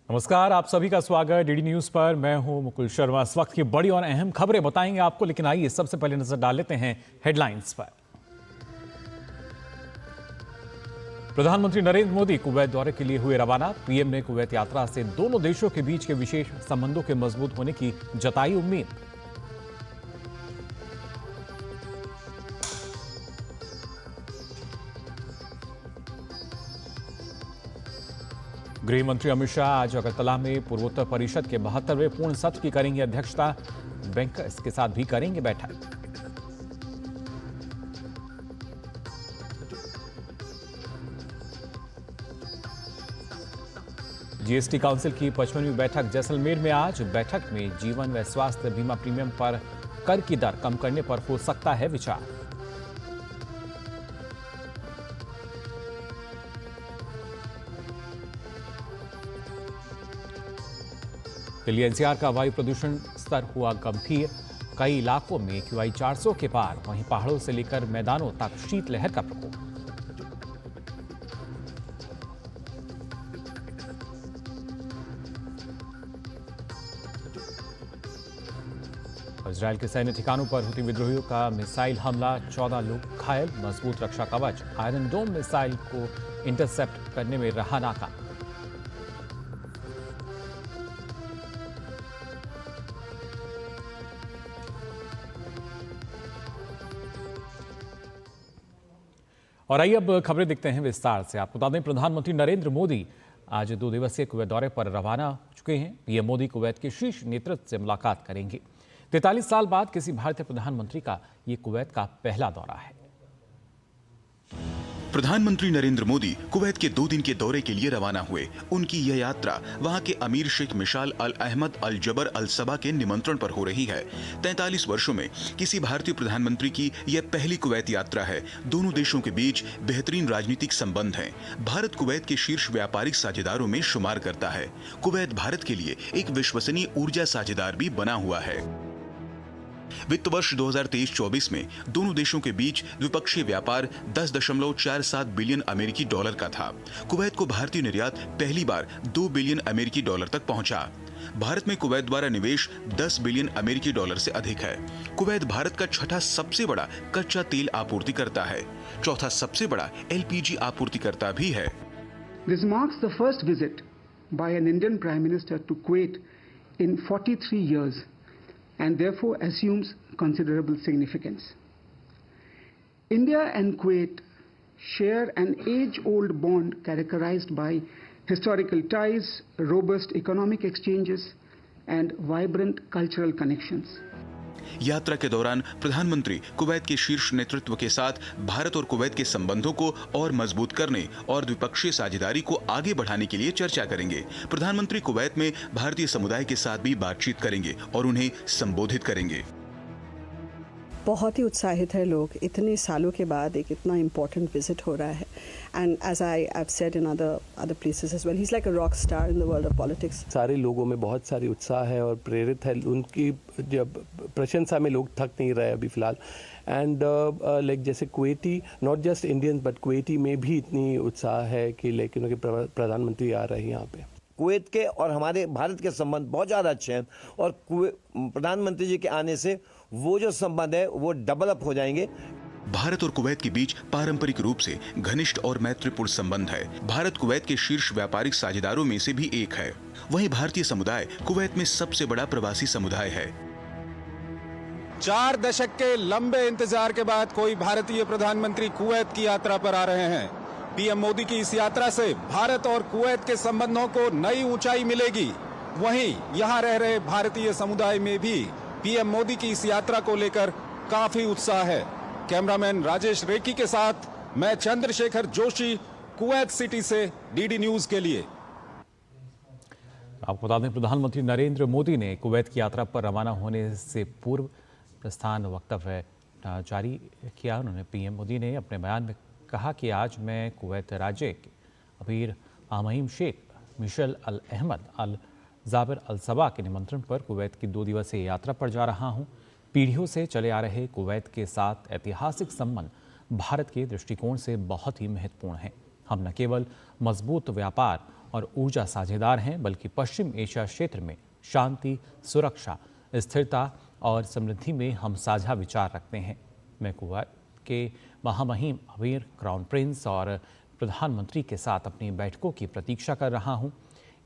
नमस्कार, आप सभी का स्वागत डीडी न्यूज पर। मैं हूं मुकुल शर्मा। इस वक्त की बड़ी और अहम खबरें बताएंगे आपको, लेकिन आइए सबसे पहले नजर डाल लेते हैं हेडलाइंस पर। प्रधानमंत्री नरेंद्र मोदी कुवैत दौरे के लिए हुए रवाना। पीएम ने कुवैत यात्रा से दोनों देशों के बीच के विशेष संबंधों के मजबूत होने की जताई उम्मीद। गृह मंत्री अमित शाह आज अगरतला में पूर्वोत्तर परिषद के 72वें पूर्ण सत्र की करेंगे अध्यक्षता। बैंकर्स के साथ भी करेंगे बैठक। जीएसटी काउंसिल की 55वीं बैठक जैसलमेर में आज। बैठक में जीवन व स्वास्थ्य बीमा प्रीमियम पर कर की दर कम करने पर हो सकता है विचार। दिल्ली एनसीआर का वायु प्रदूषण स्तर हुआ गंभीर। कई इलाकों में AQI 400 के पार। वहीं पहाड़ों से लेकर मैदानों तक शीतलहर का प्रकोप। इजरायल के सैन्य ठिकानों पर हुती विद्रोहियों का मिसाइल हमला। 14 लोग घायल। मजबूत रक्षा कवच आयरन डोम मिसाइल को इंटरसेप्ट करने में रहा नाकाम। और आइए अब खबरें देखते हैं विस्तार से। आपको बता दें, प्रधानमंत्री नरेंद्र मोदी आज 2 दिवसीय कुवैत दौरे पर रवाना हो चुके हैं। पीएम मोदी कुवैत के शीर्ष नेतृत्व से मुलाकात करेंगे। 43 साल बाद किसी भारतीय प्रधानमंत्री का ये कुवैत का पहला दौरा है। प्रधानमंत्री नरेंद्र मोदी कुवैत के 2 दिन के दौरे के लिए रवाना हुए। उनकी यह यात्रा वहां के अमीर शेख मिशाल अल अहमद अल जबर अल सबा के निमंत्रण पर हो रही है। 43 वर्षों में किसी भारतीय प्रधानमंत्री की यह पहली कुवैत यात्रा है। दोनों देशों के बीच बेहतरीन राजनीतिक संबंध हैं। भारत कुवैत के शीर्ष व्यापारिक साझेदारों में शुमार करता है। कुवैत भारत के लिए एक विश्वसनीय ऊर्जा साझेदार भी बना हुआ है। वित्त वर्ष 2023-24 में दोनों देशों के बीच द्विपक्षीय व्यापार 10.47 बिलियन अमेरिकी डॉलर का था। कुवैत को भारतीय निर्यात पहली बार 2 बिलियन अमेरिकी डॉलर तक पहुंचा। भारत में कुवैत द्वारा निवेश 10 बिलियन अमेरिकी डॉलर से अधिक है। कुवैत भारत का छठा सबसे बड़ा कच्चा तेल आपूर्तिकर्ता है। चौथा सबसे बड़ा LPG आपूर्तिकर्ता भी है। This marks the first visit by an Indian Prime Minister to Kuwait in 43 years. And therefore assumes considerable significance. India and Kuwait share an age-old bond characterized by historical ties, robust economic exchanges, and vibrant cultural connections. यात्रा के दौरान प्रधानमंत्री Kuwait के शीर्ष नेतृत्व के साथ भारत और कुवैत के संबंधों को और मजबूत करने और द्विपक्षीय साझेदारी को आगे बढ़ाने के लिए चर्चा करेंगे। प्रधानमंत्री कुवैत में भारतीय समुदाय के साथ भी बातचीत करेंगे और उन्हें संबोधित करेंगे। बहुत ही उत्साहित है लोग। इतने सालों के बाद एक इतना इम्पोर्टेंट विजिट हो रहा है। And as I have said in other places as well, he is like a rock star in the world of politics. सारे लोगों में बहुत सारी उत्साह है और प्रेरित है। उनकी जब प्रशंसा में लोग थक नहीं रहे अभी फिलहाल। एंड लाइक जैसे Kuwaiti, not just Indian but Kuwaiti में भी इतनी उत्साह है कि लेकिन उनके प्रधानमंत्री आ रहे हैं यहाँ पे। कुवैत के और हमारे भारत के संबंध बहुत ज़्यादा अच्छे हैं और प्रधानमंत्री जी के आने से वो जो संबंध है वो डबल अप हो जाएंगे। भारत और कुवैत के बीच पारंपरिक रूप से घनिष्ठ और मैत्रीपूर्ण संबंध है। भारत कुवैत के शीर्ष व्यापारिक साझेदारों में से भी एक है। वहीं भारतीय समुदाय कुवैत में सबसे बड़ा प्रवासी समुदाय है। 4 दशक के लंबे इंतजार के बाद कोई भारतीय प्रधानमंत्री कुवैत की यात्रा पर आ रहे हैं। पीएम मोदी की इस यात्रा से भारत और कुवैत के संबंधों को नई ऊंचाई मिलेगी। वहीं यहां रह रहे भारतीय समुदाय में भी पीएम मोदी की इस यात्रा को लेकर काफी उत्साह है। कैमरामैन राजेश रेकी के साथ मैं चंद्रशेखर जोशी, कुवैत सिटी से डीडी न्यूज के लिए। आपको बता दें, प्रधानमंत्री नरेंद्र मोदी ने कुवैत की यात्रा पर रवाना होने से पूर्व प्रस्थान वक्तव्य जारी किया। उन्होंने पीएम मोदी ने अपने बयान में कहा कि आज मैं कुवैत राज्य के अमीर आमहीम शेख मिशल अल अहमद अल जाबिर अल सबा के निमंत्रण पर कुवैत की 2 दिवसीय यात्रा पर जा रहा हूं। पीढ़ियों से चले आ रहे कुवैत के साथ ऐतिहासिक संबंध भारत के दृष्टिकोण से बहुत ही महत्वपूर्ण हैं। हम न केवल मजबूत व्यापार और ऊर्जा साझेदार हैं, बल्कि पश्चिम एशिया क्षेत्र में शांति, सुरक्षा, स्थिरता और समृद्धि में हम साझा विचार रखते हैं। मैं कुवैत के महामहिम अमीर, क्राउन प्रिंस और प्रधानमंत्री के साथ अपनी बैठकों की प्रतीक्षा कर रहा हूं।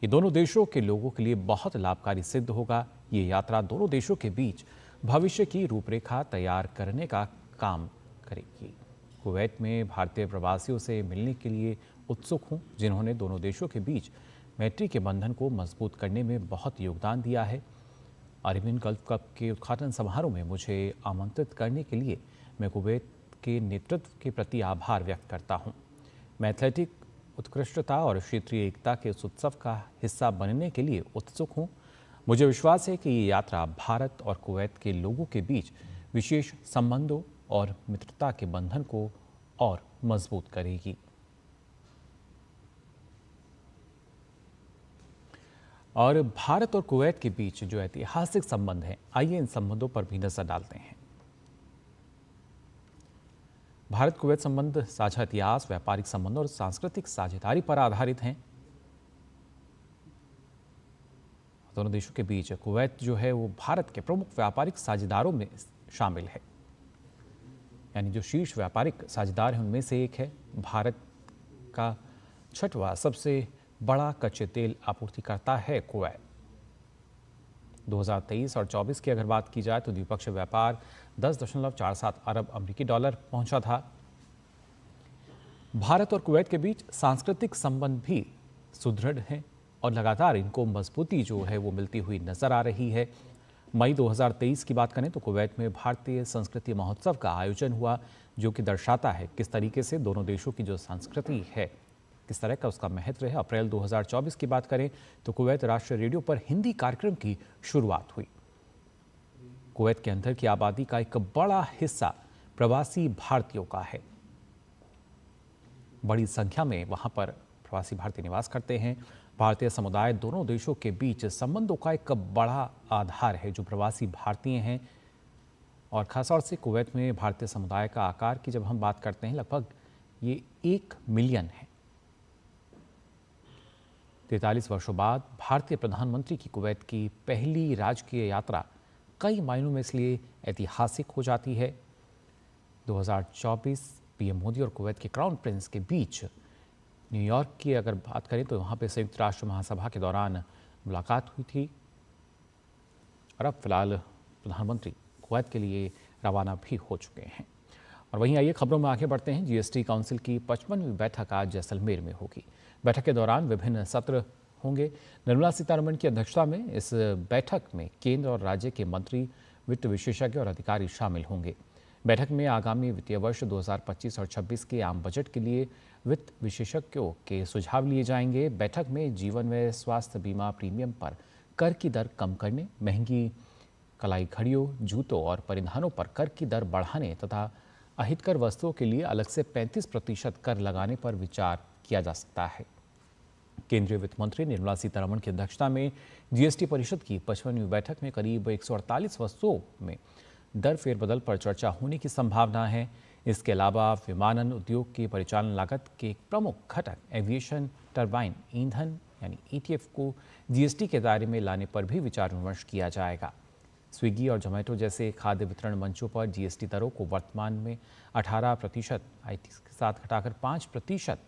ये दोनों देशों के लोगों के लिए बहुत लाभकारी सिद्ध होगा। ये यात्रा दोनों देशों के बीच भविष्य की रूपरेखा तैयार करने का काम करेगी। कुवैत में भारतीय प्रवासियों से मिलने के लिए उत्सुक हूं, जिन्होंने दोनों देशों के बीच मैत्री के बंधन को मजबूत करने में बहुत योगदान दिया है। अरेबियन गल्फ कप के उद्घाटन समारोह में मुझे आमंत्रित करने के लिए मैं कुवैत के नेतृत्व के प्रति आभार व्यक्त करता हूं। मैं एथलेटिक उत्कृष्टता और क्षेत्रीय एकता के इस उत्सव का हिस्सा बनने के लिए उत्सुक हूं। मुझे विश्वास है कि ये यात्रा भारत और कुवैत के लोगों के बीच विशेष संबंधों और मित्रता के बंधन को और मजबूत करेगी। और भारत और कुवैत के बीच जो ऐतिहासिक संबंध हैं, आइए इन संबंधों पर भी नजर डालते हैं। भारत कुवैत संबंध साझा इतिहास, व्यापारिक संबंध और सांस्कृतिक साझेदारी पर आधारित हैं। दोनों देशों के बीच कुवैत जो है वो भारत के प्रमुख व्यापारिक साझेदारों में शामिल है, यानी जो शीर्ष व्यापारिक साझेदार हैं उनमें से एक है। भारत का 6वां सबसे बड़ा कच्चे तेल आपूर्तिकर्ता है कुवैत। 2023 और 24 की अगर बात की जाए तो द्विपक्षीय व्यापार 10.47 अरब अमेरिकी डॉलर पहुंचा था। भारत और कुवैत के बीच सांस्कृतिक संबंध भी सुदृढ़ हैं और लगातार इनको मजबूती जो है वो मिलती हुई नजर आ रही है। मई 2023 की बात करें तो कुवैत में भारतीय संस्कृति महोत्सव का आयोजन हुआ, जो कि दर्शाता है किस तरीके से दोनों देशों की जो संस्कृति है, किस तरह का उसका महत्व है। अप्रैल 2024 की बात करें तो कुवैत राष्ट्रीय रेडियो पर हिंदी कार्यक्रम की शुरुआत हुई। कुवैत के अंदर की आबादी का एक बड़ा हिस्सा प्रवासी भारतीयों का है। बड़ी संख्या में वहां पर प्रवासी भारतीय निवास करते हैं। भारतीय समुदाय दोनों देशों के बीच संबंधों का एक बड़ा आधार है जो प्रवासी भारतीय हैं। और खासतौर से कुवैत में भारतीय समुदाय का आकार की जब हम बात करते हैं, लगभग ये 1 मिलियन है। 43 वर्षों बाद भारतीय प्रधानमंत्री की कुवैत की पहली राजकीय यात्रा कई मायनों में इसलिए ऐतिहासिक हो जाती है। 2024 पीएम मोदी और कुवैत के क्राउन प्रिंस के बीच न्यूयॉर्क की अगर बात करें तो वहाँ पे संयुक्त राष्ट्र महासभा के दौरान मुलाकात हुई थी। और अब फिलहाल प्रधानमंत्री कुवैत के लिए रवाना भी हो चुके हैं। और वहीं आइए खबरों में आगे बढ़ते हैं। जीएसटी काउंसिल की 55वीं बैठक आज जैसलमेर में होगी। बैठक के दौरान विभिन्न सत्र होंगे। निर्मला सीतारमण की अध्यक्षता में इस बैठक में केंद्र और राज्य के मंत्री, वित्त विशेषज्ञ और अधिकारी शामिल होंगे। बैठक में आगामी वित्तीय वर्ष 2025 और 26 के आम बजट के लिए वित्त विशेषज्ञों के सुझाव लिए जाएंगे। बैठक में जीवन व स्वास्थ्य बीमा प्रीमियम पर कर की दर कम करने, महंगी कलाई घड़ियों, जूतों और परिधानों पर कर की दर बढ़ाने तथा अहितकर वस्तुओं के लिए अलग से 35% कर लगाने पर विचार किया जा सकता है। केंद्रीय वित्त मंत्री निर्मला सीतारमण की अध्यक्षता में जीएसटी परिषद की 55वीं बैठक में करीब 148 वस्तुओं में दर फेरबदल पर चर्चा होने की संभावना है। इसके अलावा विमानन उद्योग की परिचालन लागत के एक प्रमुख घटक एविएशन टरबाइन ईंधन यानी ईटीएफ को जीएसटी के दायरे में लाने पर भी विचार विमर्श किया जाएगा। स्विगी और जोमेटो जैसे खाद्य वितरण मंचों पर जीएसटी दरों को वर्तमान में 18% आईटी के साथ घटाकर 5%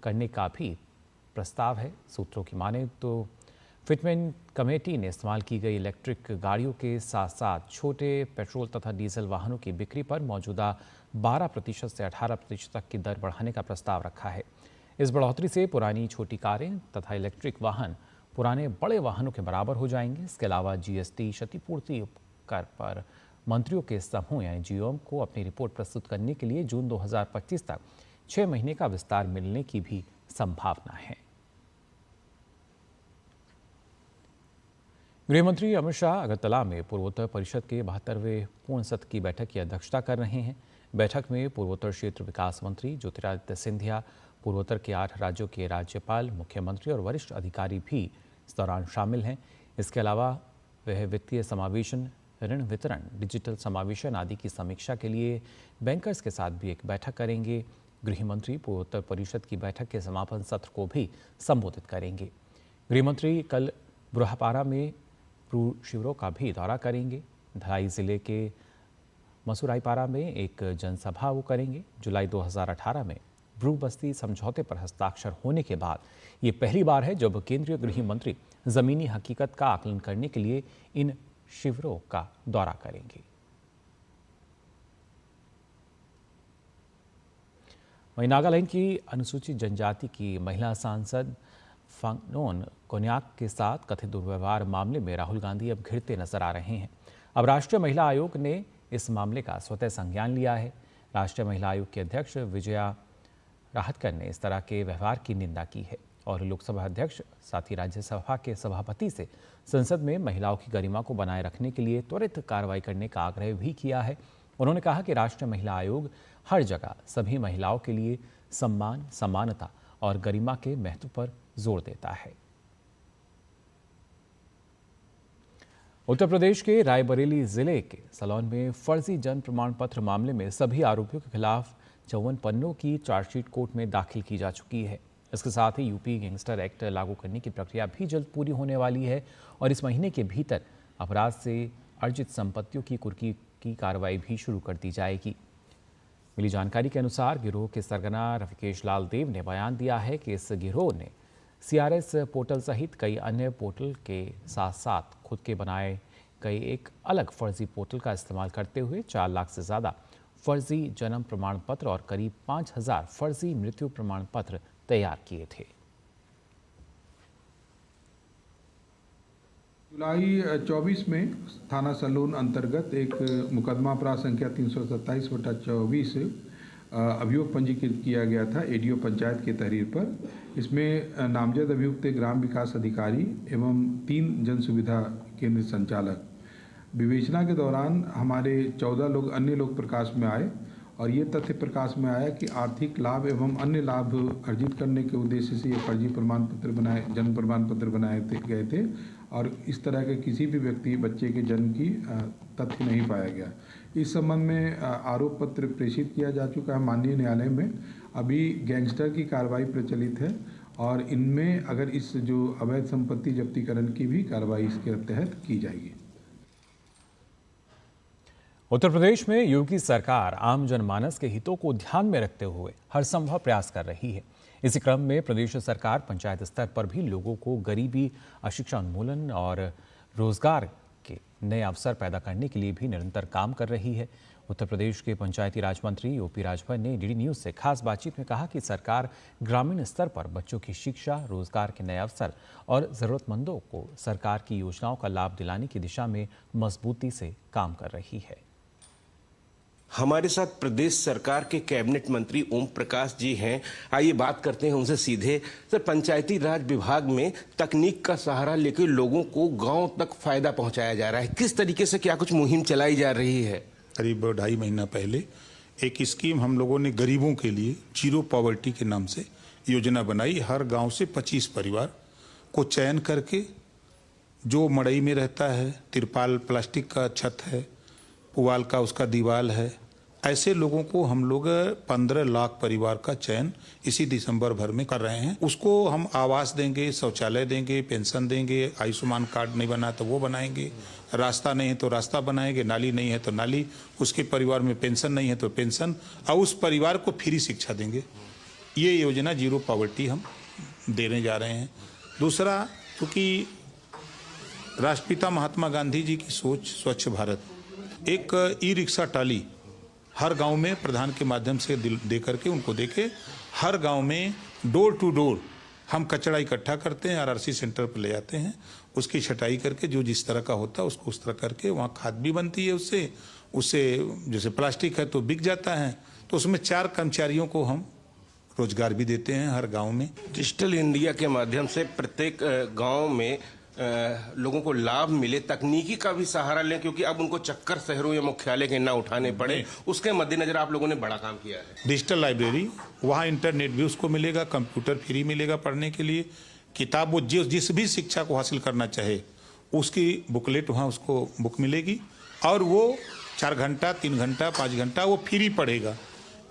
करने का भी प्रस्ताव है। सूत्रों की माने तो फिटमेंट कमेटी ने इस्तेमाल की गई इलेक्ट्रिक गाड़ियों के साथ साथ छोटे पेट्रोल तथा डीजल वाहनों की बिक्री पर मौजूदा 12% से 18% तक की दर बढ़ाने का प्रस्ताव रखा है। इस बढ़ोतरी से पुरानी छोटी कारें तथा इलेक्ट्रिक वाहन पुराने बड़े वाहनों के बराबर हो जाएंगे। इसके अलावा जीएसटी क्षतिपूर्ति कर पर मंत्रियों के समूह यानी जीओएम को अपनी रिपोर्ट प्रस्तुत करने के लिए जून 2025 तक 6 महीने का विस्तार मिलने की भी संभावना है। गृहमंत्री अमित शाह अगरतला में पूर्वोत्तर परिषद के 72वें पूर्ण सत्र की बैठक की अध्यक्षता कर रहे हैं। बैठक में पूर्वोत्तर क्षेत्र विकास मंत्री ज्योतिरादित्य सिंधिया, पूर्वोत्तर के 8 राज्यों के राज्यपाल, मुख्यमंत्री और वरिष्ठ अधिकारी भी इस दौरान शामिल हैं। इसके अलावा वह वित्तीय समावेशन, ऋण वितरण, डिजिटल समावेशन आदि की समीक्षा के लिए बैंकर्स के साथ भी एक बैठक करेंगे। गृह मंत्री पूर्वोत्तर परिषद की बैठक के समापन सत्र को भी संबोधित करेंगे। गृह मंत्री कल बुरहापारा में ब्रू शिविरों का भी दौरा करेंगे। धलाई जिले के मसूराईपारा में एक जनसभा वो करेंगे। जुलाई 2018 में ब्रू बस्ती समझौते पर हस्ताक्षर होने के बाद ये पहली बार है जब केंद्रीय गृह मंत्री जमीनी हकीकत का आकलन करने के लिए इन शिविरों का दौरा करेंगे। वहीं नागालैंड की अनुसूचित जनजाति की महिला सांसद फांगनोन कोन्याक के साथ कथित दुर्व्यवहार मामले में राहुल गांधी अब घिरते नजर आ रहे हैं। अब राष्ट्रीय महिला आयोग ने इस मामले का स्वतः संज्ञान लिया है। राष्ट्रीय महिला आयोग के अध्यक्ष विजया राहतकर ने इस तरह के व्यवहार की निंदा की है और लोकसभा अध्यक्ष साथ ही राज्यसभा के सभापति से संसद में महिलाओं की गरिमा को बनाए रखने के लिए त्वरित कार्रवाई करने का आग्रह भी किया है। उन्होंने कहा कि राष्ट्रीय महिला आयोग हर जगह सभी महिलाओं के लिए सम्मान, समानता और गरिमा के महत्व पर जोर देता है। उत्तर प्रदेश के रायबरेली जिले के सलौन में फर्जी जन्म प्रमाण पत्र मामले में सभी आरोपियों के खिलाफ 54 पन्नों की चार्जशीट कोर्ट में दाखिल की जा चुकी है। इसके साथ ही यूपी गैंगस्टर एक्ट लागू करने की प्रक्रिया भी जल्द पूरी होने वाली है और इस महीने के भीतर अपराध से अर्जित संपत्तियों की कुर्की की कार्रवाई भी शुरू कर दी जाएगी। मिली जानकारी के अनुसार गिरोह के सरगना रफिकेश लाल देव ने बयान दिया है कि इस गिरोह ने CRS पोर्टल सहित कई अन्य पोर्टल के साथ साथ खुद के बनाए गए एक अलग फर्जी पोर्टल का इस्तेमाल करते हुए 4 लाख से ज़्यादा फर्जी जन्म प्रमाण पत्र और करीब 5000 फर्जी मृत्यु प्रमाण पत्र तैयार किए थे। जुलाई 24 में थाना सलून अंतर्गत एक मुकदमा अपराध संख्या 327/24 अभियोग पंजीकृत किया गया था एडीओ पंचायत के तहरीर पर। इसमें नामजद अभियुक्त ग्राम विकास अधिकारी एवं 3 जन सुविधा केंद्र संचालक। विवेचना के दौरान हमारे 14 लोग अन्य लोग प्रकाश में आए और ये तथ्य प्रकाश में आया कि आर्थिक लाभ एवं अन्य लाभ अर्जित करने के उद्देश्य से ये फर्जी प्रमाण पत्र बनाए, जन्म प्रमाण पत्र बनाए गए थे और इस तरह के किसी भी व्यक्ति बच्चे के जन्म की तथ्य नहीं पाया गया। इस संबंध में आरोप पत्र प्रेषित किया जा चुका है माननीय न्यायालय में। अभी गैंगस्टर की कार्रवाई प्रचलित है और इनमें अगर इस जो अवैध संपत्ति जब्तीकरण की भी कार्रवाई इसके तहत की जाएगी। उत्तर प्रदेश में योगी सरकार आम जनमानस के हितों को ध्यान में रखते हुए हर संभव प्रयास कर रही है। इसी क्रम में प्रदेश सरकार पंचायत स्तर पर भी लोगों को गरीबी, अशिक्षा उन्मूलन और रोजगार के नए अवसर पैदा करने के लिए भी निरंतर काम कर रही है। उत्तर प्रदेश के पंचायती राज मंत्री ओपी राजभर ने डीडी न्यूज से खास बातचीत में कहा कि सरकार ग्रामीण स्तर पर बच्चों की शिक्षा, रोजगार के नए अवसर और जरूरतमंदों को सरकार की योजनाओं का लाभ दिलाने की दिशा में मजबूती से काम कर रही है। हमारे साथ प्रदेश सरकार के कैबिनेट मंत्री ओम प्रकाश जी हैं। आइए बात करते हैं उनसे सीधे। सर, पंचायती राज विभाग में तकनीक का सहारा लेकर लोगों को गांव तक फायदा पहुंचाया जा रहा है। किस तरीके से क्या कुछ मुहिम चलाई जा रही है? करीब 2.5 महीना पहले एक स्कीम हम लोगों ने गरीबों के लिए जीरो पॉवर्टी के नाम से योजना बनाई। हर गाँव से 25 परिवार को चयन करके, जो मड़ई में रहता है, तिरपाल प्लास्टिक का छत है, पुआल का उसका दीवाल है, ऐसे लोगों को हम लोग 15 लाख परिवार का चयन इसी दिसंबर भर में कर रहे हैं। उसको हम आवास देंगे, शौचालय देंगे, पेंशन देंगे, आयुष्मान कार्ड नहीं बना तो वो बनाएंगे, रास्ता नहीं है तो रास्ता बनाएंगे, नाली नहीं है तो नाली, उसके परिवार में पेंशन नहीं है तो पेंशन, और उस परिवार को फ्री शिक्षा देंगे। ये योजना जीरो पॉवर्टी हम देने जा रहे हैं। दूसरा, क्योंकि राष्ट्रपिता महात्मा गांधी जी की सोच स्वच्छ भारत, एक ई रिक्शा टाली हर गांव में प्रधान के माध्यम से दे करके उनको देके हर गांव में डोर टू डोर हम कचरा इकट्ठा करते हैं, RRC सेंटर पर ले जाते हैं, उसकी छटाई करके जो जिस तरह का होता है उसको उस तरह करके वहाँ खाद भी बनती है। उससे जैसे प्लास्टिक है तो बिक जाता है, तो उसमें 4 कर्मचारियों को हम रोजगार भी देते हैं हर गाँव में। डिजिटल इंडिया के माध्यम से प्रत्येक गाँव में लोगों को लाभ मिले, तकनीकी का भी सहारा लें, क्योंकि अब उनको चक्कर शहरों या मुख्यालय के ना उठाने पड़े, उसके मद्देनजर आप लोगों ने बड़ा काम किया है। डिजिटल लाइब्रेरी, वहाँ इंटरनेट भी उसको मिलेगा, कंप्यूटर फ्री मिलेगा पढ़ने के लिए, किताब वो जिस भी शिक्षा को हासिल करना चाहे उसकी बुकलेट वहाँ उसको बुक मिलेगी और वो 4 घंटा, 3 घंटा, 5 घंटा वो फ्री पढ़ेगा।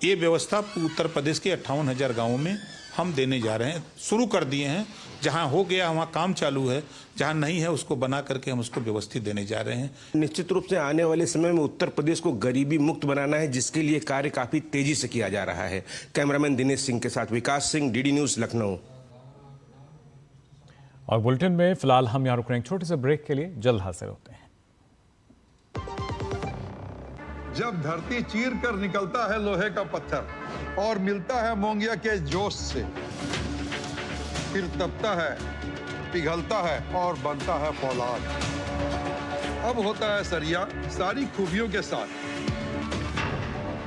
ये व्यवस्था उत्तर प्रदेश के 58,000 गाँवों में हम देने जा रहे हैं, शुरू कर दिए हैं। जहां हो गया वहां काम चालू है, जहां नहीं है उसको बना करके हम उसको व्यवस्थित देने जा रहे हैं। निश्चित रूप से आने वाले समय में उत्तर प्रदेश को गरीबी मुक्त बनाना है, जिसके लिए कार्य काफी तेजी से किया जा रहा है। कैमरामैन दिनेश सिंह के साथ विकास सिंह, डीडी न्यूज, लखनऊ। और बुलेटिन में फिलहाल हम यहाँ रुक रहे हैं छोटे से ब्रेक के लिए, जल्द हाजिर होते हैं। जब धरती चीर कर निकलता है लोहे का पत्थर और मिलता है मोंगिया के जोश से, फिर तपता है, पिघलता है और बनता है फौलाद। अब होता है सरिया सारी खूबियों के साथ।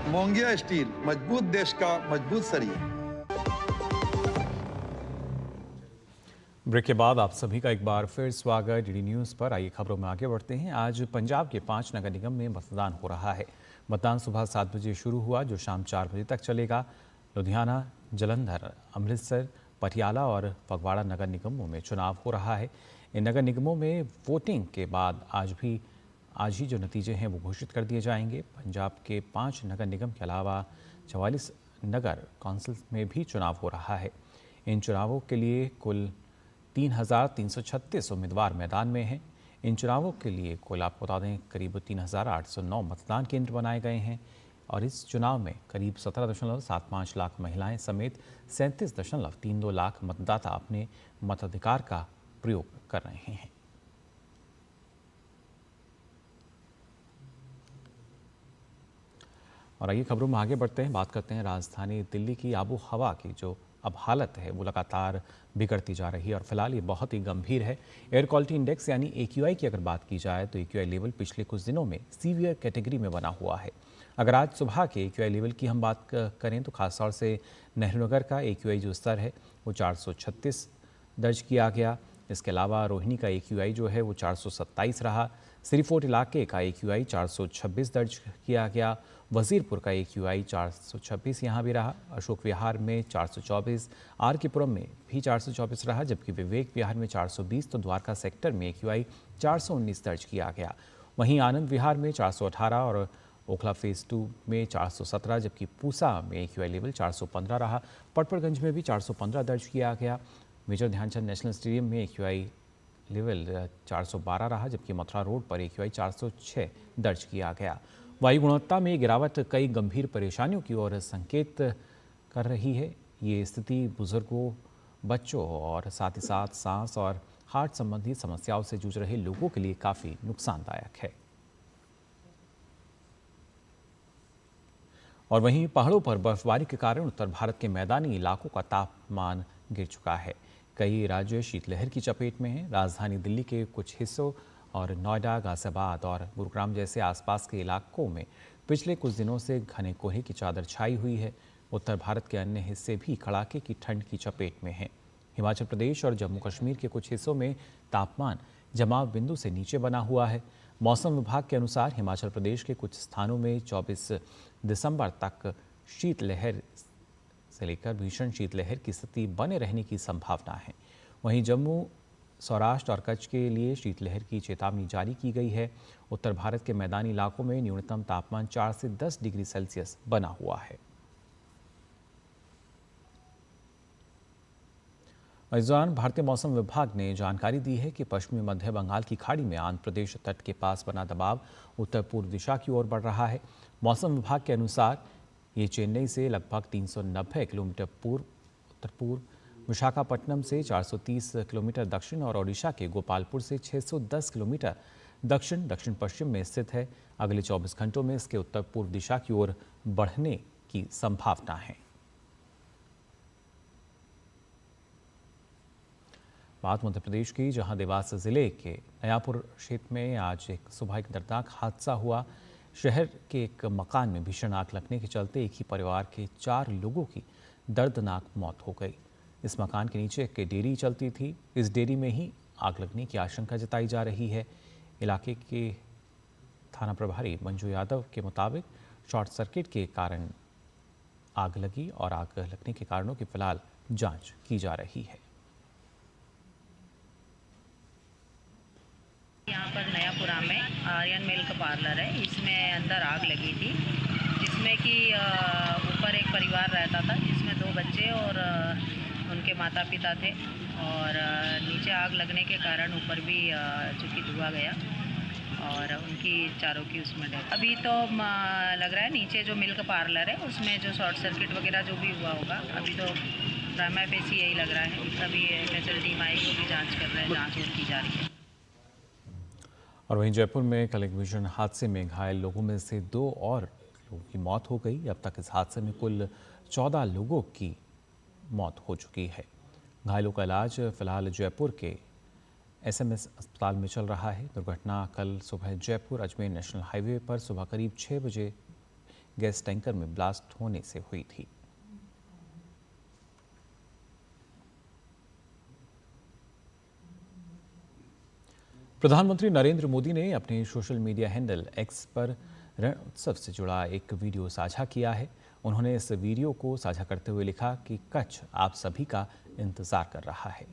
मोंगिया स्टील, मजबूत देश का मजबूत सरिया। ब्रेक के बाद आप सभी का एक बार फिर स्वागत डीडी न्यूज़ पर। आइए खबरों में आगे बढ़ते हैं। आज पंजाब के 5 नगर निगम में मतदान हो रहा है। मतदान सुबह 7 बजे शुरू हुआ, जो शाम 4 बजे तक चलेगा। लुधियाना, जलंधर, अमृतसर, पटियाला और फगवाड़ा नगर निगमों में चुनाव हो रहा है। इन नगर निगमों में वोटिंग के बाद आज ही जो नतीजे हैं वो घोषित कर दिए जाएंगे। पंजाब के 5 नगर निगम के अलावा 44 नगर कौंसिल में भी चुनाव हो रहा है। इन चुनावों के लिए कुल 3,336 उम्मीदवार मैदान में हैं। इन चुनावों के लिए कुल आपको बता दें करीब 3,809 मतदान केंद्र बनाए गए हैं और इस चुनाव में करीब 17.75 लाख महिलाएं समेत 37.32 लाख मतदाता अपने मताधिकार का प्रयोग कर रहे हैं। और आइए खबरों में आगे बढ़ते हैं, बात करते हैं राजधानी दिल्ली की आबो हवा की। जो अब हालत है वो लगातार बिगड़ती जा रही है और फिलहाल ये बहुत ही गंभीर है। एयर क्वालिटी इंडेक्स यानी AQI की अगर बात की जाए तो AQI लेवल पिछले कुछ दिनों में सीवियर कैटेगरी में बना हुआ है। अगर आज सुबह के AQI लेवल की हम बात करें तो खासतौर से नेहरू नगर का AQI जो स्तर है वो 436 दर्ज किया गया। इसके अलावा रोहिणी का AQI जो है वो 427 रहा। श्रीफोर्ट इलाके का AQI 426 दर्ज किया गया। वजीरपुर का AQI 426 यहाँ भी रहा। अशोक विहार में 424, RK पुरम में भी 424 रहा, जबकि विवेक विहार में 420 तो द्वारका सेक्टर में AQI 419 दर्ज किया गया। वहीं आनंद विहार में 418 और ओखला फेज 2 में 417, जबकि पूसा में AQI लेवल 415 रहा। पटपड़गंज में भी 415 दर्ज किया गया। मेजर ध्यानचंद नेशनल स्टेडियम में AQI लेवल 412 रहा, जबकि मथुरा रोड पर AQI 406 दर्ज किया गया। वायु गुणवत्ता में गिरावट कई गंभीर परेशानियों की ओर संकेत कर रही है। ये स्थिति बुजुर्गों, बच्चों और साथ ही साथ सांस और हार्ट संबंधी समस्याओं से जूझ रहे लोगों के लिए काफ़ी नुकसानदायक है। और वहीं पहाड़ों पर बर्फबारी के कारण उत्तर भारत के मैदानी इलाकों का तापमान गिर चुका है। कई राज्य शीतलहर की चपेट में हैं। राजधानी दिल्ली के कुछ हिस्सों और नोएडा, गाजियाबाद और गुरुग्राम जैसे आसपास के इलाकों में पिछले कुछ दिनों से घने कोहरे की चादर छाई हुई है। उत्तर भारत के अन्य हिस्से भी कड़ाके की ठंड की चपेट में हैं। हिमाचल प्रदेश और जम्मू कश्मीर के कुछ हिस्सों में तापमान जमाव बिंदु से नीचे बना हुआ है। मौसम विभाग के अनुसार हिमाचल प्रदेश के कुछ स्थानों में 24 दिसंबर तक शीतलहर से लेकर भीषण शीतलहर की स्थिति बने रहने की संभावना है। वहीं जम्मू, सौराष्ट्र और कच्छ के लिए शीतलहर की चेतावनी जारी की गई है। उत्तर भारत के मैदानी इलाकों में न्यूनतम तापमान 4 से 10 डिग्री सेल्सियस बना हुआ है। इस दौरान भारतीय मौसम विभाग ने जानकारी दी है कि पश्चिमी मध्य बंगाल की खाड़ी में आंध्र प्रदेश तट के पास बना दबाव उत्तर पूर्व दिशा की ओर बढ़ रहा है। मौसम विभाग के अनुसार ये चेन्नई से लगभग 390 किलोमीटर उत्तर पूर्व, विशाखापट्टनम से 430 किलोमीटर दक्षिण और ओडिशा के गोपालपुर से 610 किलोमीटर दक्षिण पश्चिम में स्थित है। अगले 24 घंटों में इसके उत्तर पूर्व दिशा की ओर बढ़ने की संभावना है। बात मध्य प्रदेश की, जहां देवास जिले के नयापुर क्षेत्र में आज सुबह एक दर्दनाक हादसा हुआ। शहर के एक मकान में भीषण आग लगने के चलते एक ही परिवार के 4 लोगों की दर्दनाक मौत हो गई। इस मकान के नीचे एक डेयरी चलती थी। इस डेयरी में ही आग लगने की आशंका जताई जा रही है। इलाके के थाना प्रभारी मंजू यादव के मुताबिक शॉर्ट सर्किट के कारण आग लगी और आग लगने के कारणों की फिलहाल जांच की जा रही है। यहाँ पर नयापुरा में आर्यन मिल्क पार्लर है, इसमें अंदर आग लगी थी, जिसमें कि ऊपर ऊपर एक परिवार रहता था जिसमें 2 बच्चे और उनके माता पिता थे और नीचे आग लगने के कारण ऊपर भी चूँकि धुआं गया और उनकी चारों की उसमें डेथ। अभी तो लग रहा है नीचे जो मिल्क पार्लर है उसमें जो शॉर्ट सर्किट वगैरह जो भी हुआ होगा, अभी तो प्राइमा फेसी यही लग रहा है। अभी एफएसएल टीम आएगी, वो भी जांच कर रहे हैं, जांच और की जा रही है। और वहीं जयपुर में कल एक भीषण हादसे में घायल लोगों में से 2 और लोगों की मौत हो गई। अब तक इस हादसे में कुल 14 लोगों की मौत हो चुकी है। घायलों का इलाज फिलहाल जयपुर के एसएमएस अस्पताल में चल रहा है। दुर्घटना कल सुबह जयपुर अजमेर नेशनल हाईवे पर सुबह करीब 6 बजे गैस टैंकर में ब्लास्ट होने से हुई थी। प्रधानमंत्री नरेंद्र मोदी ने अपने सोशल मीडिया हैंडल एक्स पर रण उत्सव से जुड़ा एक वीडियो साझा किया है। उन्होंने इस वीडियो को साझा करते हुए लिखा कि कच्छ आप सभी का इंतजार कर रहा है।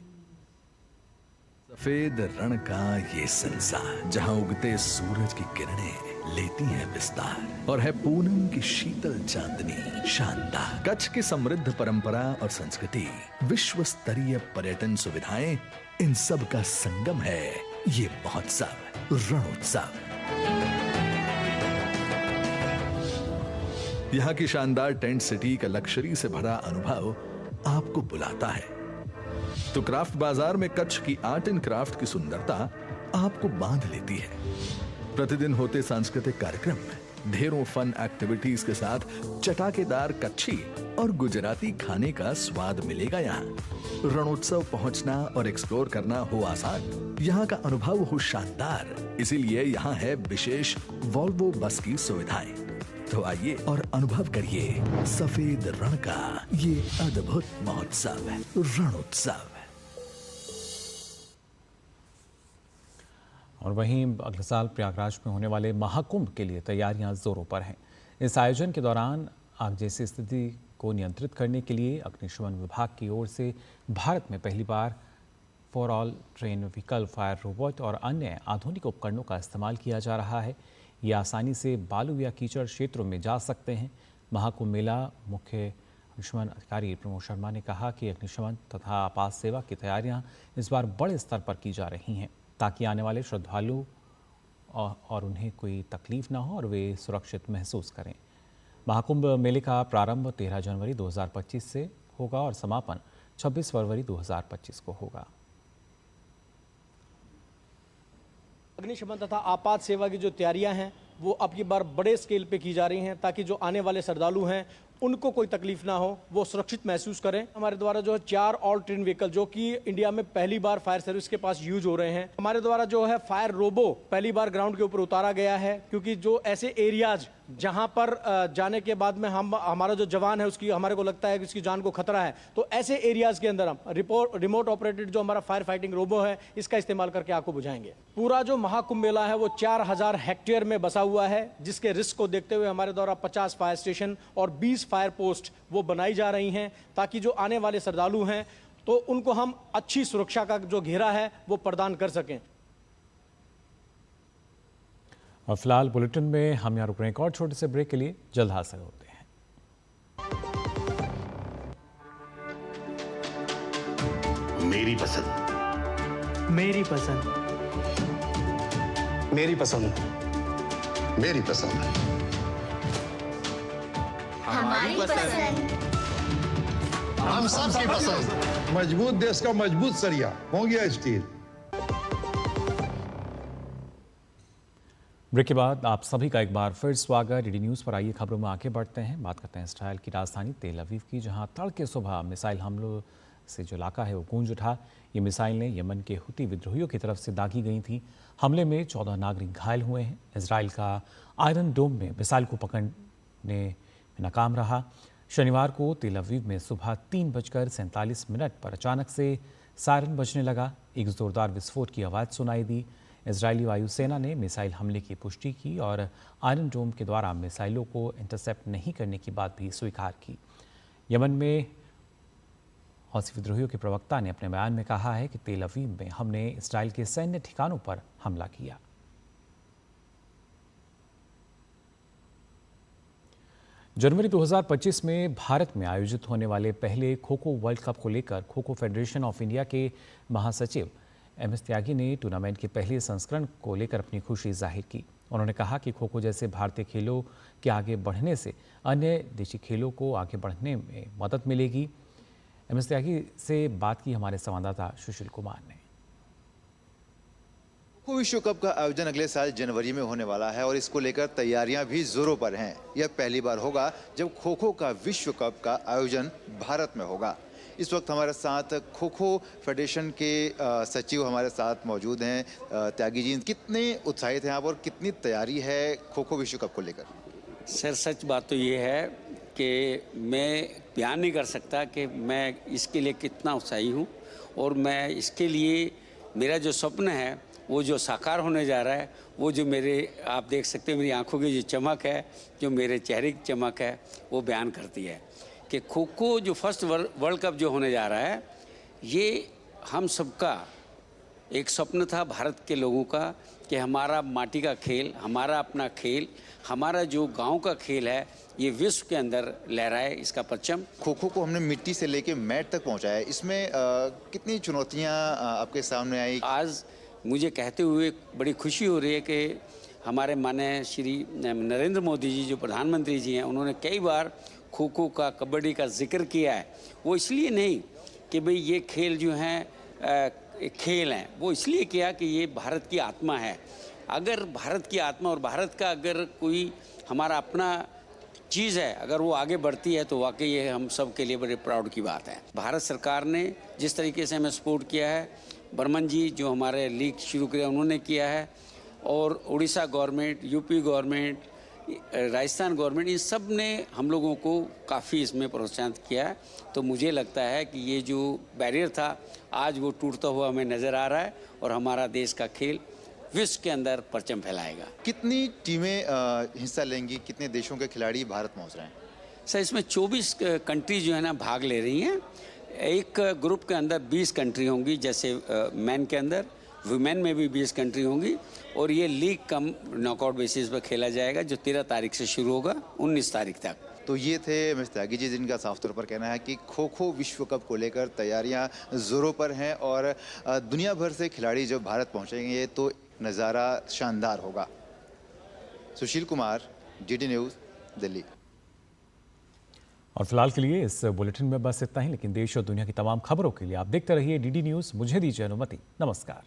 सफेद रण का ये संसार जहां उगते सूरज की किरणें लेती हैं विस्तार और है पूनम की शीतल चांदनी शानदार। कच्छ की समृद्ध परंपरा और संस्कृति, विश्व स्तरीय पर्यटन सुविधाएं, इन सब का संगम है ये महोत्सव रणोत्सव। यहाँ की शानदार टेंट सिटी का लक्जरी से भरा अनुभव आपको बुलाता है तो क्राफ्ट बाजार में कच्छ की आर्ट एंड क्राफ्ट की सुंदरता आपको बांध लेती है। प्रतिदिन होते सांस्कृतिक कार्यक्रम में ढेरों फन एक्टिविटीज के साथ चटाकेदार कच्छी और गुजराती खाने का स्वाद मिलेगा। यहाँ रणोत्सव पहुंचना और एक्सप्लोर करना हो आसान, यहाँ का अनुभव हो शानदार, इसीलिए यहाँ है विशेष वॉल्वो बस की सुविधाएं। तो आइए और अनुभव करिए सफेद रण का ये अद्भुत महोत्सव रणोत्सव। और वहीं अगले साल प्रयागराज में होने वाले महाकुंभ के लिए तैयारियां जोरों पर हैं। इस आयोजन के दौरान आग जैसी स्थिति को नियंत्रित करने के लिए अग्निशमन विभाग की ओर से भारत में पहली बार for all terrain vehicle fire robot और अन्य आधुनिक उपकरणों का इस्तेमाल किया जा रहा है। ये आसानी से बालू या कीचड़ क्षेत्रों में जा सकते हैं। महाकुंभ मेला मुख्य अग्निशमन अधिकारी प्रमोद शर्मा ने कहा कि अग्निशमन तथा आपात सेवा की तैयारियां इस बार बड़े स्तर पर की जा रही हैं ताकि आने वाले श्रद्धालु और उन्हें कोई तकलीफ ना हो और वे सुरक्षित महसूस करें। महाकुंभ मेले का प्रारंभ 13 जनवरी 2025 से होगा और समापन 26 फरवरी 2025 को होगा। अग्निशमन तथा आपात सेवा की जो तैयारियां हैं वो अब की बार बड़े स्केल पे की जा रही हैं ताकि जो आने वाले श्रद्धालु हैं उनको कोई तकलीफ ना हो, वो सुरक्षित महसूस करें। हमारे द्वारा जो है 4 ऑल ट्रेन व्हीकल जो कि इंडिया में पहली बार फायर सर्विस के पास यूज हो रहे हैं। हमारे द्वारा जो है फायर रोबो पहली बार ग्राउंड के ऊपर उतारा गया है क्योंकि जो ऐसे एरियाज जहां पर जाने के बाद में हमारा जो जवान है उसकी हमारे को लगता है कि उसकी जान को खतरा है, तो ऐसे एरियाज के अंदर हम रिमोट ऑपरेटेड जो हमारा फायर फाइटिंग रोबो है इसका इस्तेमाल करके आपको बुझाएंगे। पूरा जो महाकुंभ मेला है वो 4000 हेक्टेयर में बसा हुआ है, जिसके रिस्क को देखते हुए हमारे द्वारा 50 फायर स्टेशन और 20 फायर पोस्ट वो बनाई जा रही हैं ताकि जो आने वाले श्रद्धालु हैं तो उनको हम अच्छी सुरक्षा का जो घेरा है वो प्रदान कर सकें। और फिलहाल बुलेटिन में हम यहाँ रुक रहे हैं। एक और छोटे से ब्रेक के लिए जल्द हाजिर होते हैं। मेरी पसंद, मेरी पसंद, मेरी पसंद, मेरी पसंद, हमारी पसंद, हम सबकी पसंद। मजबूत देश का मजबूत सरिया मोंगिया स्टील। ब्रेक के बाद आप सभी का एक बार फिर स्वागत। डीडी न्यूज़ पर आइए खबरों में आगे बढ़ते हैं। बात करते हैं इसराइल की राजधानी तेल अवीव की, जहां तड़के सुबह मिसाइल हमलों से जो इलाका है वो गूंज उठा। ये मिसाइलें यमन के हुती विद्रोहियों की तरफ से दागी गई थी। हमले में 14 नागरिक घायल हुए हैं। इसराइल का आयरन डोम में मिसाइल को पकड़ने में नाकाम रहा। शनिवार को तेल अवीव में सुबह 3:47 पर अचानक से सायरन बजने लगा। एक जोरदार विस्फोट की आवाज़ सुनाई दी। इजरायली वायुसेना ने मिसाइल हमले की पुष्टि की और आयरन डोम के द्वारा मिसाइलों को इंटरसेप्ट नहीं करने की बात भी स्वीकार की। यमन में हौसी विद्रोहियों के प्रवक्ता ने अपने बयान में कहा है कि तेल अवीव में हमने इजराइल के सैन्य ठिकानों पर हमला किया। जनवरी 2025 में भारत में आयोजित होने वाले पहले खो खो वर्ल्ड कप को लेकर kho kho federation of India के महासचिव MS त्यागी ने टूर्नामेंट के पहले संस्करण को लेकर अपनी खुशी जाहिर की। उन्होंने कहा कि खो खो जैसे भारतीय खेलों के आगे बढ़ने से अन्य देशी खेलों को आगे बढ़ने में मदद मिलेगी। MS त्यागी से बात की हमारे संवाददाता सुशील कुमार ने। खो विश्व कप का आयोजन अगले साल जनवरी में होने वाला है और इसको लेकर तैयारियां भी जोरों पर हैं। यह पहली बार होगा जब खो खो का विश्व कप का आयोजन भारत में होगा। इस वक्त हमारे साथ खो खो फेडरेशन के सचिव हमारे साथ मौजूद हैं। त्यागी जी, कितने उत्साहित हैं आप और कितनी तैयारी है खो खो विश्व कप को लेकर? सर, सच बात तो ये है कि मैं बयान नहीं कर सकता कि मैं इसके लिए कितना उत्साही हूँ और मैं इसके लिए मेरा जो स्वप्न है वो जो साकार होने जा रहा है, वो जो मेरे आप देख सकते हैं मेरी आंखों की जो चमक है, जो मेरे चेहरे की चमक है, वो बयान करती है कि खो खो जो फर्स्ट वर्ल्ड कप जो होने जा रहा है, ये हम सबका एक स्वप्न था भारत के लोगों का कि हमारा माटी का खेल, हमारा अपना खेल, हमारा जो गांव का खेल है, ये विश्व के अंदर लहराए, इसका परचम। खो खो को हमने मिट्टी से लेके मैट तक पहुंचाया है। इसमें कितनी चुनौतियां आपके सामने आई? आज मुझे कहते हुए बड़ी खुशी हो रही है कि हमारे माननीय श्री नरेंद्र मोदी जी जो प्रधानमंत्री जी हैं, उन्होंने कई बार खो खो का, कबड्डी का जिक्र किया है। वो इसलिए नहीं कि भाई ये खेल जो हैं खेल हैं, वो इसलिए किया कि ये भारत की आत्मा है। अगर भारत की आत्मा और भारत का अगर कोई हमारा अपना चीज़ है, अगर वो आगे बढ़ती है तो वाकई ये हम सब के लिए बड़े प्राउड की बात है। भारत सरकार ने जिस तरीके से हमें सपोर्ट किया है, बर्मन जी जो हमारे लीग शुरू किया उन्होंने किया है, और Orissa government, UP government, Rajasthan government, इन सब ने हम लोगों को काफ़ी इसमें प्रोत्साहित किया है। तो मुझे लगता है कि ये जो बैरियर था आज वो टूटता हुआ हमें नज़र आ रहा है और हमारा देश का खेल विश्व के अंदर परचम फैलाएगा। कितनी टीमें हिस्सा लेंगी? कितने देशों के खिलाड़ी भारत पहुँच रहे हैं? सर, इसमें 24 कंट्रीज जो है ना भाग ले रही हैं। एक ग्रुप के अंदर 20 कंट्री होंगी, जैसे मैन के अंदर, वुमेन में भी 20 कंट्री होंगी, और ये लीग कम नॉकआउट बेसिस पर खेला जाएगा जो 13 तारीख से शुरू होगा 19 तारीख तक। तो ये थे MS त्यागी जी, जिनका साफ तौर पर कहना है कि खो खो विश्व कप को लेकर तैयारियां जोरों पर हैं और दुनिया भर से खिलाड़ी जब भारत पहुंचेंगे तो नज़ारा शानदार होगा। Sushil Kumar, DD news, Delhi. और फिलहाल के लिए इस बुलेटिन में बस इतना ही, लेकिन देश और दुनिया की तमाम खबरों के लिए आप देखते रहिए DD न्यूज़। मुझे दीजिए अनुमति। नमस्कार।